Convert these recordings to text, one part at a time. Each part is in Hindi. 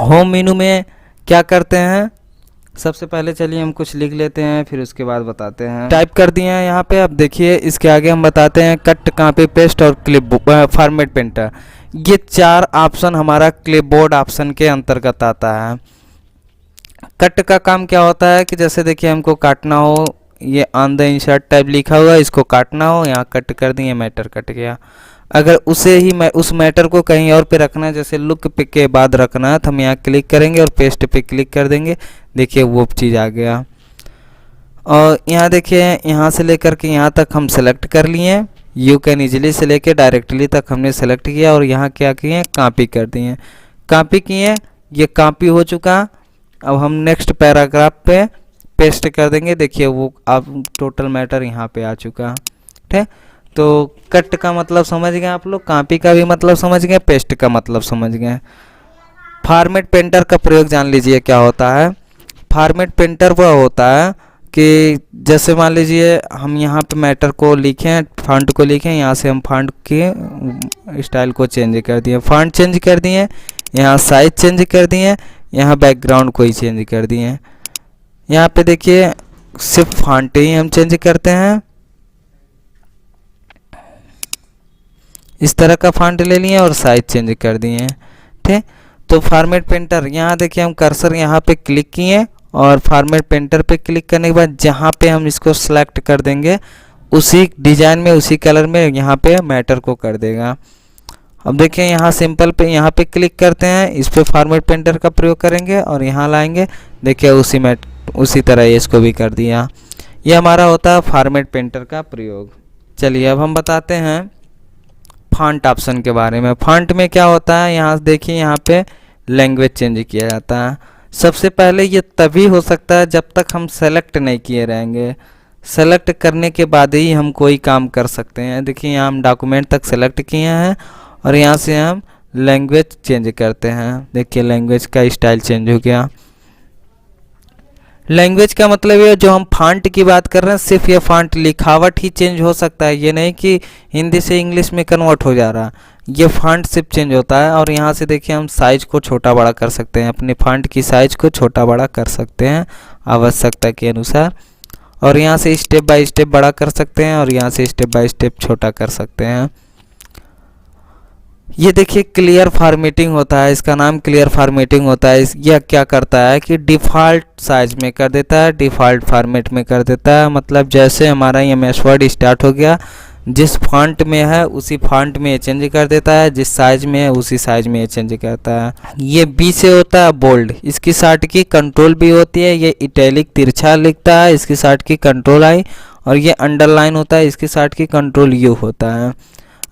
होम मेनू में क्या करते हैं, सबसे पहले चलिए हम कुछ लिख लेते हैं, फिर उसके बाद बताते हैं। टाइप कर दिए हैं यहाँ पे। अब देखिए इसके आगे हम बताते हैं कट, कॉपी पेस्ट और क्लिप फॉर्मेट पेंटर। ये 4 ऑप्शन हमारा क्लिपबोर्ड ऑप्शन के अंतर्गत आता है। कट का काम क्या होता है कि जैसे देखिए हमको काटना हो, ये ऑन द इंसर्ट टाइप लिखा हुआ है, इसको काटना हो, यहाँ कट कर दिए, मैटर कट गया। अगर उसे ही उस मैटर को कहीं और पे रखना है, जैसे लुक पे के बाद रखना है, तो हम यहाँ क्लिक करेंगे और पेस्ट पे क्लिक कर देंगे, देखिए वो चीज़ आ गया। और यहाँ देखिए यहाँ से लेकर के यहाँ तक हम सेलेक्ट कर लिए, यू कैन ईजिली से लेके डायरेक्टली तक हमने सेलेक्ट किया और यहाँ क्या किए, कॉपी कर दिए। कॉपी किए, ये कॉपी हो चुका। अब हम नेक्स्ट पैराग्राफ पे पेस्ट कर देंगे, देखिए वो अब टोटल मैटर यहाँ पे आ चुका। ठीक है, तो कट का मतलब समझ गए आप लोग, कॉपी का भी मतलब समझ गए, पेस्ट का मतलब समझ गए। फॉर्मेट पेंटर का प्रयोग जान लीजिए क्या होता है। फॉर्मेट पेंटर वह होता है कि जैसे मान लीजिए हम यहाँ पे मैटर को लिखें, फॉन्ट को लिखें, यहाँ से हम फॉन्ट के स्टाइल को चेंज कर दिए, फॉन्ट चेंज कर दिए, यहाँ साइज चेंज कर दिए, यहाँ बैकग्राउंड को ही चेंज कर दिए। यहाँ पे देखिए सिर्फ फॉन्ट ही हम चेंज करते हैं, इस तरह का फॉन्ट ले लिए और साइज चेंज कर दिए। ठीक, तो फॉर्मेट पेंटर, यहाँ देखिए हम कर्सर यहाँ पे क्लिक किए और फॉर्मेट पेंटर पे क्लिक करने के बाद जहाँ पे हम इसको सेलेक्ट कर देंगे उसी डिज़ाइन में, उसी कलर में यहाँ पे मैटर को कर देगा। अब देखिए यहाँ सिंपल पे यहाँ पे क्लिक करते हैं, इस पे फॉर्मेट पेंटर का प्रयोग करेंगे और यहाँ लाएंगे, देखिए उसी तरह इसको भी कर दिया। ये हमारा होता है फॉर्मेट पेंटर का प्रयोग। चलिए अब हम बताते हैं फॉन्ट ऑप्शन के बारे में। फॉन्ट में क्या होता है, यहाँ देखिए यहाँ पे लैंग्वेज चेंज किया जाता है। सबसे पहले ये तभी हो सकता है जब तक हम सेलेक्ट नहीं किए रहेंगे, सेलेक्ट करने के बाद ही हम कोई काम कर सकते हैं। देखिए यहाँ हम डॉक्यूमेंट तक सेलेक्ट किए हैं और यहाँ से हम लैंग्वेज चेंज करते हैं, देखिए लैंग्वेज का स्टाइल चेंज हो गया। लैंग्वेज का मतलब ये जो हम फॉन्ट की बात कर रहे हैं, सिर्फ ये फॉन्ट लिखावट ही चेंज हो सकता है, ये नहीं कि हिंदी से इंग्लिश में कन्वर्ट हो जा रहा, ये फॉन्ट सिर्फ चेंज होता है। और यहाँ से देखिए हम साइज को छोटा बड़ा कर सकते हैं, अपने फॉन्ट की साइज को छोटा बड़ा कर सकते हैं आवश्यकता के अनुसार। और यहाँ से स्टेप बाय स्टेप बड़ा कर सकते हैं और यहाँ से स्टेप बाय स्टेप छोटा कर सकते हैं। ये देखिए क्लियर फॉर्मेटिंग होता है, इसका नाम क्लियर फॉर्मेटिंग होता है। यह क्या करता है कि डिफ़ॉल्ट साइज में कर देता है, डिफ़ॉल्ट फॉर्मेट में कर देता है। मतलब जैसे हमारा ये एमएस वर्ड स्टार्ट हो गया, जिस फॉन्ट में है उसी फॉन्ट में चेंज कर देता है, जिस साइज में है उसी साइज में चेंज करता है। ये बी से होता है बोल्ड, इसकी शॉर्ट की कंट्रोल भी होती है। ये इटैलिक तिरछा लिखता है, इसकी शॉर्ट की कंट्रोल आई। और ये अंडरलाइन होता है, इसकी शॉर्ट की कंट्रोल यू होता है।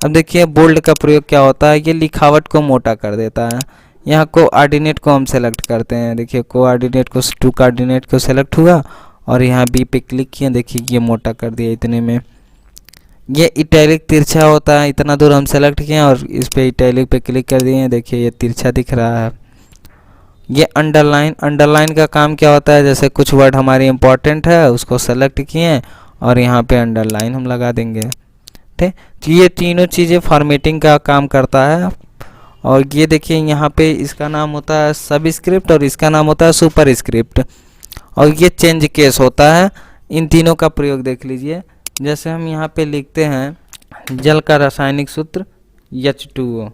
अब देखिए बोल्ड का प्रयोग क्या होता है, ये लिखावट को मोटा कर देता है। यहाँ कोऑर्डिनेट को हम सेलेक्ट करते हैं, देखिए कोऑर्डिनेट को, टू कोऑर्डिनेट को सेलेक्ट हुआ और यहाँ बी पे क्लिक किए, देखिए ये मोटा कर दिया इतने में। ये इटैलिक तिरछा होता है, इतना दूर हम सेलेक्ट किए और इस पे इटैलिक पे क्लिक कर दिए, देखिए ये तिरछा दिख रहा है। ये अंडरलाइन, अंडरलाइन का काम क्या होता है, जैसे कुछ वर्ड हमारे इंपॉर्टेंट है उसको सेलेक्ट किए और यहाँ पे अंडरलाइन हम लगा देंगे। ठीक, तो ये तीनों चीज़ें फॉर्मेटिंग का काम करता है। और ये देखिए यहाँ पे इसका नाम होता है सब स्क्रिप्ट और इसका नाम होता है सुपर स्क्रिप्ट। और ये चेंज केस होता है। इन तीनों का प्रयोग देख लीजिए, जैसे हम यहाँ पे लिखते हैं जल का रासायनिक सूत्र H2O,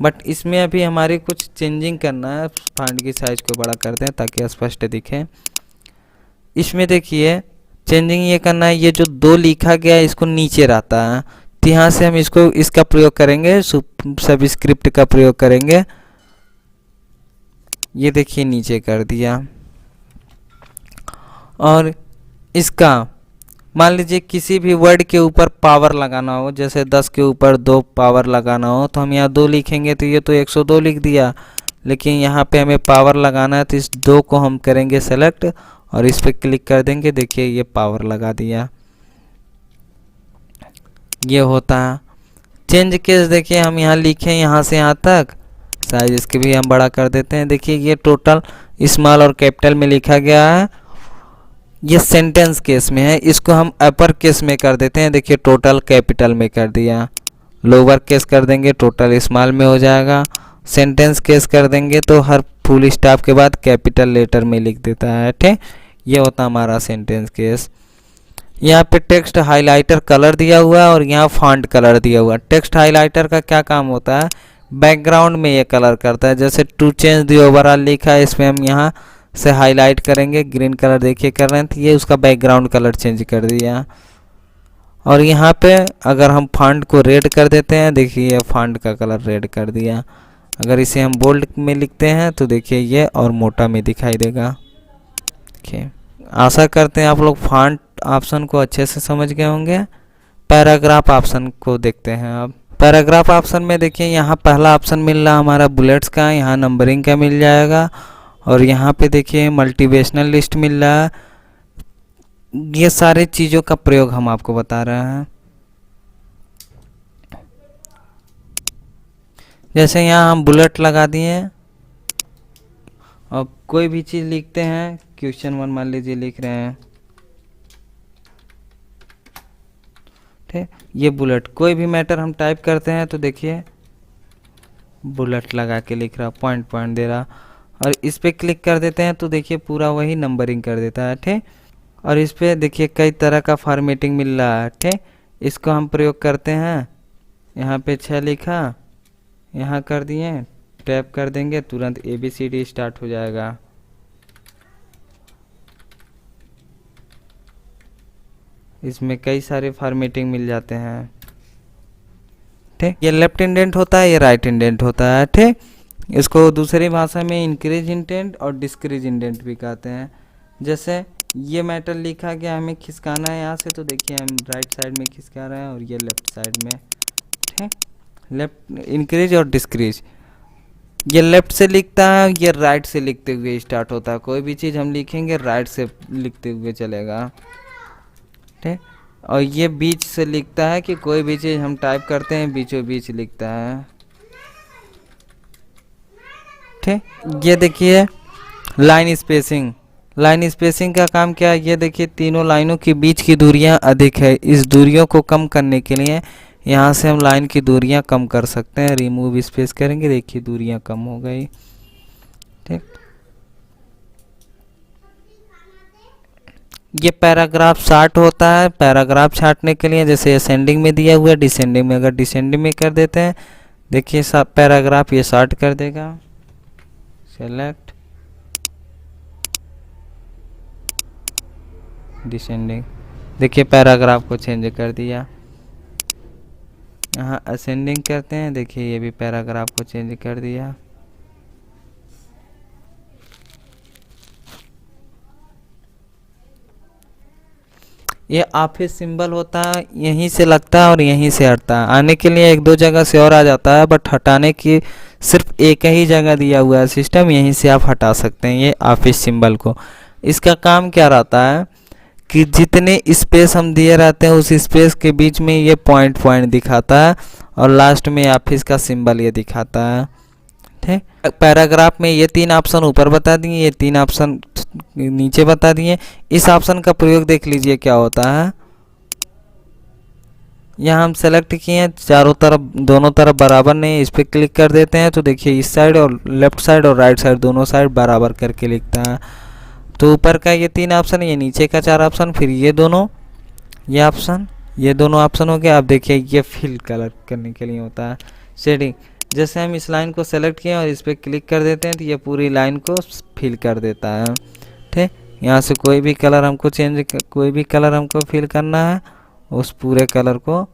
बट इसमें अभी हमारी कुछ चेंजिंग करना है, फॉन्ट की साइज को बड़ा करते हैं ताकि स्पष्ट दिखे। इसमें देखिए चेंजिंग ये करना है, ये जो 2 लिखा गया है इसको नीचे रहता है, तो यहाँ से हम इसका प्रयोग करेंगे, सब स्क्रिप्ट का प्रयोग करेंगे। ये देखिए नीचे कर दिया। और इसका मान लीजिए किसी भी वर्ड के ऊपर पावर लगाना हो, जैसे 10 के ऊपर 2 पावर लगाना हो, तो हम यहाँ 2 लिखेंगे तो ये तो 102 लिख दिया, लेकिन यहाँ पे हमें पावर लगाना है तो इस 2 को हम करेंगे सेलेक्ट और इस पर क्लिक कर देंगे, देखिए ये पावर लगा दिया। ये होता है चेंज केस। देखिए हम यहाँ लिखें यहाँ से यहाँ तक, साइज इसके भी हम बड़ा कर देते हैं। देखिए ये टोटल स्मॉल और कैपिटल में लिखा गया है, ये सेंटेंस केस में है, इसको हम अपर केस में कर देते हैं। देखिए टोटल कैपिटल में कर दिया, लोअर केस कर देंगे टोटल स्मॉल में हो जाएगा सेंटेंस केस कर देंगे तो हर फुल स्टॉप के बाद कैपिटल लेटर में लिख देता है। ठीक, ये होता हमारा सेंटेंस केस। यहाँ पे टेक्स्ट हाइलाइटर कलर दिया हुआ है और यहाँ फॉन्ट कलर दिया हुआ है। टेक्स्ट हाइलाइटर का क्या काम होता है, बैकग्राउंड में ये कलर करता है। जैसे टू चेंज द ओवरऑल लिखा है, इसमें हम यहाँ से हाईलाइट करेंगे, ग्रीन कलर देखिए कर रहे हैं, तो ये उसका बैकग्राउंड कलर चेंज कर दिया। और यहाँ पे अगर हम फॉन्ट को रेड कर देते हैं, देखिए ये फॉन्ट का कलर रेड कर दिया। अगर इसे हम बोल्ड में लिखते हैं तो देखिए ये और मोटा में दिखाई देगा। देखिए, आशा करते हैं आप लोग फॉन्ट ऑप्शन को अच्छे से समझ गए होंगे। पैराग्राफ ऑप्शन को देखते हैं अब। पैराग्राफ ऑप्शन में देखिए यहाँ पहला ऑप्शन मिल रहा हमारा बुलेट्स का, यहाँ नंबरिंग का मिल जाएगा। और यहाँ पे देखिए मल्टीवेशनल लिस्ट मिल रहा है। ये सारे चीज़ों का प्रयोग हम आपको बता रहे हैं। जैसे यहाँ हम बुलेट लगा दिए और कोई भी चीज़ लिखते हैं, क्वेश्चन 1 मान लीजिए लिख रहे हैं, ठीक, ये बुलेट कोई भी मैटर हम टाइप करते हैं तो देखिए बुलेट लगा के लिख रहा, पॉइंट पॉइंट दे रहा। और इस पे क्लिक कर देते हैं तो देखिए पूरा वही नंबरिंग कर देता है। ठीक, और इस पे देखिए कई तरह का फॉर्मेटिंग मिल रहा है। ठीक, इसको हम प्रयोग करते हैं। यहाँ पे 6 लिखा, यहाँ कर दिए, टैप कर देंगे, तुरंत ABCD स्टार्ट हो जाएगा। इसमें कई सारे फॉर्मेटिंग मिल जाते हैं। ठीक, ये लेफ्ट इंडेंट होता है, ये राइट इंडेंट होता है। ठीक, इसको दूसरी भाषा में इंक्रीज इंडेंट और डिस्क्रीज इंडेंट भी कहते हैं। जैसे ये मैटर लिखा गया, हमें खिसकाना है यहाँ से, तो देखिए हम राइट साइड में खिसका रहे हैं और ये लेफ्ट साइड में। ठीक, लेफ्ट इंक्रीज और डिस्क्रीज, ये लेफ्ट से लिखता है, ये राइट से लिखते हुए स्टार्ट होता है। कोई भी चीज़ हम लिखेंगे राइट से लिखते हुए चलेगा। ठीक, और ये बीच से लिखता है कि कोई भी चीज़ हम टाइप करते हैं बीचों बीच लिखता है। ठीक, ये देखिए लाइन स्पेसिंग। लाइन स्पेसिंग का काम क्या है, ये देखिए तीनों लाइनों के बीच की दूरियां अधिक है। इस दूरियों को कम करने के लिए यहाँ से हम लाइन की दूरियां कम कर सकते हैं। रिमूव स्पेस करेंगे, देखिए दूरियां कम हो गई। ठीक, ये पैराग्राफ शार्ट होता है। पैराग्राफ छांटने के लिए जैसे असेंडिंग में दिया हुआ है, डिसेंडिंग में, अगर डिसेंडिंग में कर देते हैं देखिए पैराग्राफ ये शार्ट कर देगा। सेलेक्ट डिसेंडिंग, देखिए पैराग्राफ को चेंज कर दिया। यहाँ असेंडिंग करते हैं, देखिए ये भी पैराग्राफ को चेंज कर दिया। ये ऑफिस सिंबल होता है, यहीं से लगता है और यहीं से हटता है। आने के लिए 1-2 जगह से और आ जाता है, बट हटाने की सिर्फ एक ही जगह दिया हुआ है सिस्टम, यहीं से आप हटा सकते हैं ये ऑफिस सिंबल को। इसका काम क्या रहता है कि जितने स्पेस हम दिए रहते हैं उस स्पेस के बीच में ये पॉइंट पॉइंट दिखाता है और लास्ट में ऑफिस का सिंबल ये दिखाता है। ठीक, पैराग्राफ में ये 3 ऑप्शन ऊपर बता दिए, ये 3 ऑप्शन नीचे बता दिए। इस ऑप्शन का प्रयोग देख लीजिए क्या होता है। यहाँ हम सेलेक्ट किए हैं, चारों तरफ दोनों तरफ बराबर नहीं, इस पर क्लिक कर देते हैं तो देखिए इस साइड और लेफ्ट साइड और राइट साइड दोनों साइड बराबर करके लिखता है। तो ऊपर का ये 3 ऑप्शन, ये नीचे का 4 ऑप्शन, फिर ये दोनों, ये ऑप्शन, ये दोनों ऑप्शन हो गया। अब देखिए ये फिल कलर करने के लिए होता है शेडिंग। जैसे हम इस लाइन को सेलेक्ट किए और इस पर क्लिक कर देते हैं तो ये पूरी लाइन को फिल कर देता है। ठीक, यहाँ से कोई भी कलर हमको फिल करना है, उस पूरे कलर को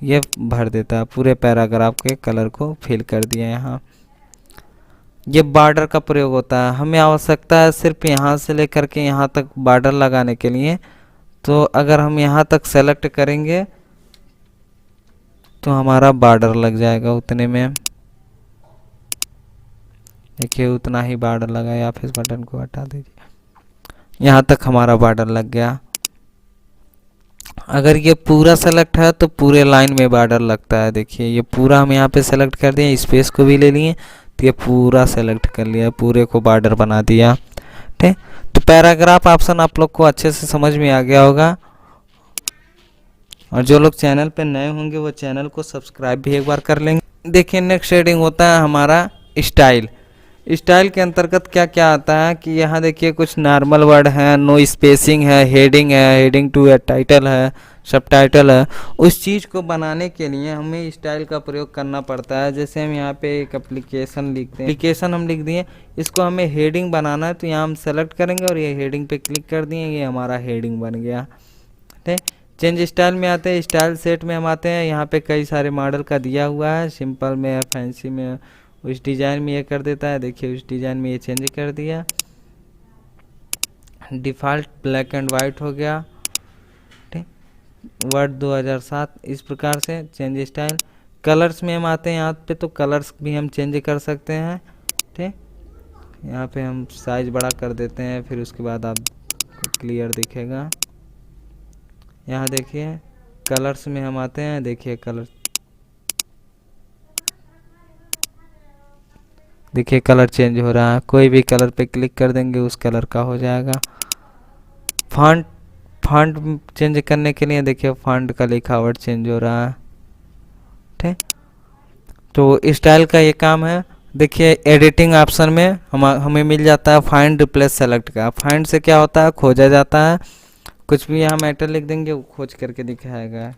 ये भर देता है। पूरे पैराग्राफ के कलर को फिल कर दिया। यहाँ ये बॉर्डर का प्रयोग होता है, हमें आवश्यकता है सिर्फ यहाँ से लेकर के यहाँ तक बॉर्डर लगाने के लिए। तो अगर हम यहाँ तक सेलेक्ट करेंगे तो हमारा बॉर्डर लग जाएगा उतने में। देखिए उतना ही बॉर्डर लगा, या फिर इस बटन को हटा दीजिए, यहाँ तक हमारा बॉर्डर लग गया। अगर ये पूरा सेलेक्ट है तो पूरे लाइन में बॉर्डर लगता है। देखिए ये पूरा हम यहाँ पे सेलेक्ट कर दिए, स्पेस को भी ले लिए तो ये पूरा सेलेक्ट कर लिया, पूरे को बॉर्डर बना दिया। ठीक, तो पैराग्राफ ऑप्शन आप लोग को अच्छे से समझ में आ गया होगा। और जो लोग चैनल पे नए होंगे वो चैनल को सब्सक्राइब भी एक बार कर लेंगे। देखिए नेक्स्ट शेडिंग होता है हमारा स्टाइल। स्टाइल के अंतर्गत क्या क्या आता है कि यहाँ देखिए कुछ नॉर्मल वर्ड हैं, नो स्पेसिंग है, हेडिंग टू है, टाइटल है, सब टाइटल है। उस चीज़ को बनाने के लिए हमें स्टाइल का प्रयोग करना पड़ता है। जैसे हम यहाँ पे एक एप्लीकेशन लिखते हैं, एप्लीकेशन हम लिख दिए, इसको हमें हेडिंग बनाना है तो यहाँ हम सेलेक्ट करेंगे और ये हेडिंग पे क्लिक कर दिए, ये हमारा हेडिंग बन गया। ठीक, चेंज स्टाइल में आते हैं, स्टाइल सेट में हम आते हैं। यहाँ पे कई सारे मॉडल का दिया हुआ है, सिंपल में है, फैंसी में है, उस डिज़ाइन में ये कर देता है। देखिए उस डिज़ाइन में ये चेंज कर दिया। डिफ़ॉल्ट ब्लैक एंड वाइट हो गया। ठीक, वर्ड 2007 इस प्रकार से चेंज स्टाइल। कलर्स में हम आते हैं यहाँ पे, तो कलर्स भी हम चेंज कर सकते हैं। ठीक, यहाँ पे हम साइज बड़ा कर देते हैं, फिर उसके बाद आपको क्लियर दिखेगा। यहाँ देखिए कलर्स में हम आते हैं, देखिए कलर, देखिए कलर चेंज हो रहा है। कोई भी कलर पे क्लिक कर देंगे उस कलर का हो जाएगा। फॉन्ट, फॉन्ट चेंज करने के लिए देखिए फॉन्ट का लिखावट चेंज हो रहा है। ठीक, तो स्टाइल का ये काम है। देखिए एडिटिंग ऑप्शन में हमें मिल जाता है फाइंड रिप्लेस सेलेक्ट का। फाइंड से क्या होता है, खोजा जाता है। कुछ भी यहाँ मैटर लिख देंगे वो खोज करके दिखाएगा।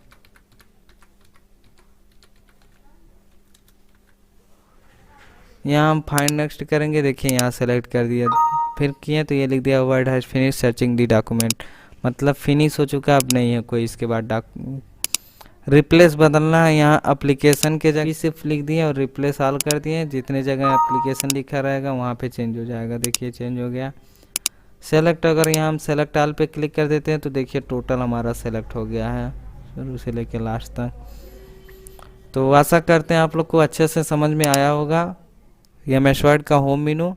यहाँ हम फाइंड नेक्स्ट करेंगे, देखिए यहाँ सेलेक्ट कर दिया, फिर किए तो ये लिख दिया word has finish searching the document, मतलब फिनिश हो चुका, अब नहीं है कोई इसके बाद रिप्लेस बदलना है। यहाँ एप्लीकेशन के जगह सिर्फ लिख दिए और रिप्लेस ऑल कर दिए, जितने जगह एप्लीकेशन लिखा रहेगा वहाँ पे चेंज हो जाएगा। देखिए चेंज हो गया। सेलेक्ट, अगर यहाँ हम सेलेक्ट ऑल पे क्लिक कर देते हैं तो देखिए टोटल हमारा सेलेक्ट हो गया है शुरू से लेकर लास्ट तक। तो आशा करते हैं आप लोग को अच्छे से समझ में आया होगा। यह MS वर्ड का होम मेनू।